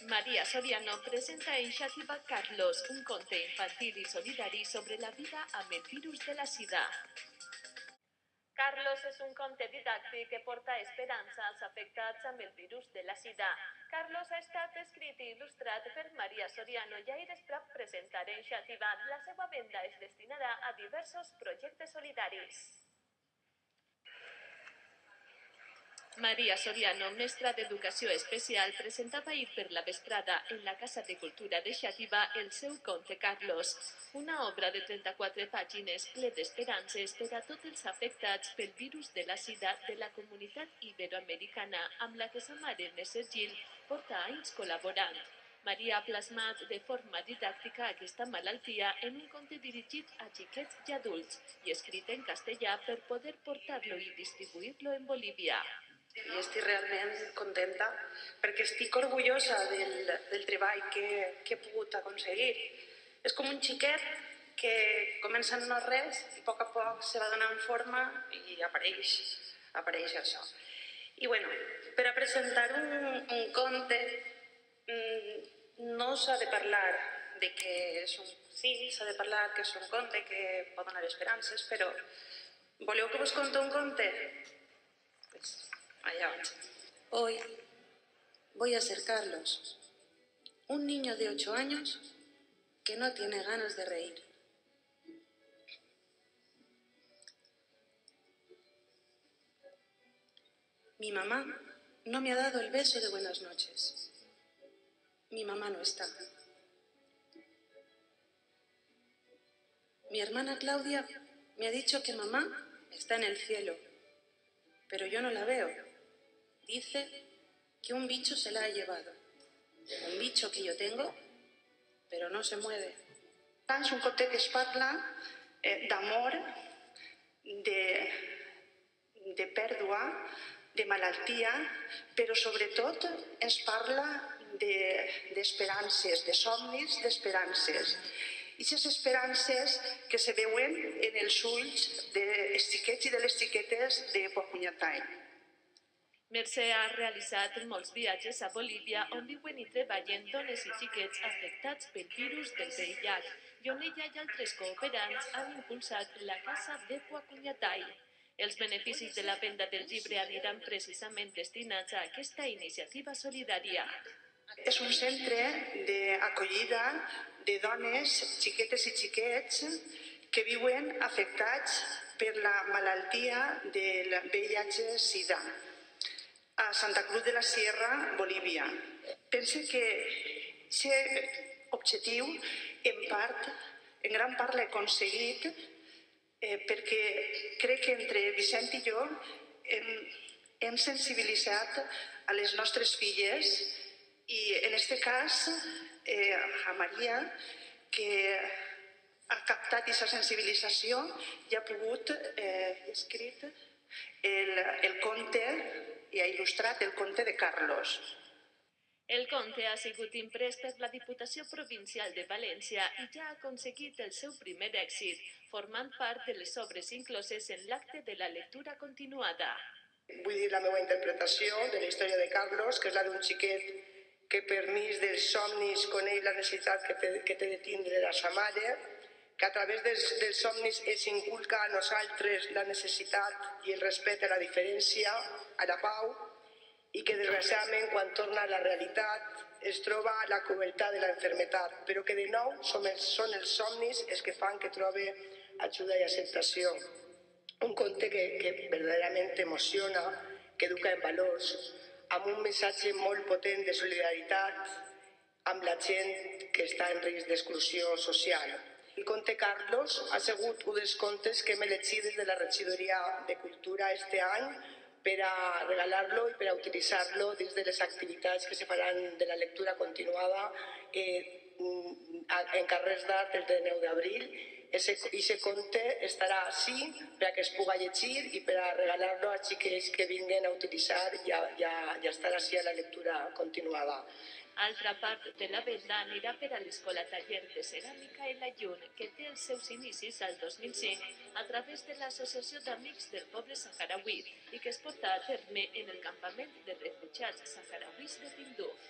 María Soriano presenta en Xàtiva Carlos, un conte infantil i solidari sobre la vida amb el virus de la sida. Carlos és un conte didàctic que porta esperança als afectats amb el virus de la sida. Carlos ha estat escrit i il·lustrat per María Soriano i ahir es prop presentar en Xàtiva. La seva venda es destinarà a diversos projectes solidaris. María Soriano, mestra d'Educació Especial, presentava ahir per la vesprada en la Casa de Cultura de Xàtiva el seu conte Carlos, una obra de 34 pàgines ple d'esperances per a tots els afectats pel virus de la sida de la comunitat iberoamericana amb la que sa mare Mercè Gil porta anys col·laborant. Maria ha plasmat de forma didàctica aquesta malaltia en un conte dirigit a xiquets i adults i escrit en castellà per poder portar-lo i distribuir-lo en Bolívia. I estic realment contenta perquè estic orgullosa del treball que he pogut aconseguir. És com un xiquet que comença en no res i a poc se va donant forma i apareix això. I bueno, per a presentar un conte no s'ha de parlar de que és un... Sí, s'ha de parlar que és un conte que pot donar esperances, però voleu que vos conte un conte? Pues allá va. Hoy voy a ser Carlos, un niño de 8 años que no tiene ganas de reír. Mi mamá no me ha dado el beso de buenas noches. Mi mamá no está. Mi hermana Claudia me ha dicho que mamá está en el cielo, pero yo no la veo. Dice que un bicho se la ha llevado. Un bicho que yo tengo, però no se mueve. És un conte que es parla d'amor, de pèrdua, de malaltia, però sobretot ens parla d'esperances, de somnis d'esperances. I aquestes esperances que se veuen en els ulls dels xiquets i de les xiquetes de Puacunyatay. Mercè ha realitzat molts viatges a Bolívia on viuen i treballen dones i xiquets afectats pel virus del VIH i on ella i altres cooperants han impulsat la Casa de Puacunyatay. Els beneficis de la venda del llibre aniran precisament destinats a aquesta iniciativa solidària. És un centre d'acollida de dones, xiquetes i xiquets que viuen afectats per la malaltia del VIH-Sida a Santa Cruz de la Sierra, Bolívia. Pense que aquest objectiu en gran part l'he aconseguit perquè crec que entre Vicent i jo hem sensibilitzat a les nostres filles i en aquest cas a Maria, que ha captat aquesta sensibilització i ha pogut escrit el conte i ha il·lustrat el conte de Carlos. El conte ha sigut imprès per la Diputació Provincial de València i ja ha aconseguit el seu primer èxit, formant part de les obres incloses en l'acte de la lectura continuada. Vull dir la meva interpretació de la història de Carlos, que és la d'un xiquet que per mig dels somnis coneix la necessitat que té de tindre la sa mare, que a través dels somnis es inculca a nosaltres la necessitat i el respecte a la diferència, a la pau, i que desgraciadament quan torna a la realitat es troba la crueltat de la malaltia, però que de nou són els somnis els que fan que trobi ajuda i acceptació. Un conte que verdaderament emociona, que educa en valors, amb un missatge molt potent de solidaritat amb la gent que està en risc d'exclusió social. El conte Carlos ha sigut un dels contes que hem elegit des de la Regidoria de Cultura este any per a regalar-lo i per a utilitzar-lo dins de les activitats que se faran de la lectura continuada en carrers d'art el 9 d'abril. Aquest conte estarà així per a que es pugui llegir i per a regalar-lo als xiquets que vinguin a utilitzar i estar així a la lectura continuada. Altra part de la venda anirà per a l'Escola Taller de Ceràmica El Ayun, que té els seus inicis al 2005 a través de l'Associació d'Amics del Poble Saharauí i que es porta a terme en el campament de refugiats saharauís de Tinduf.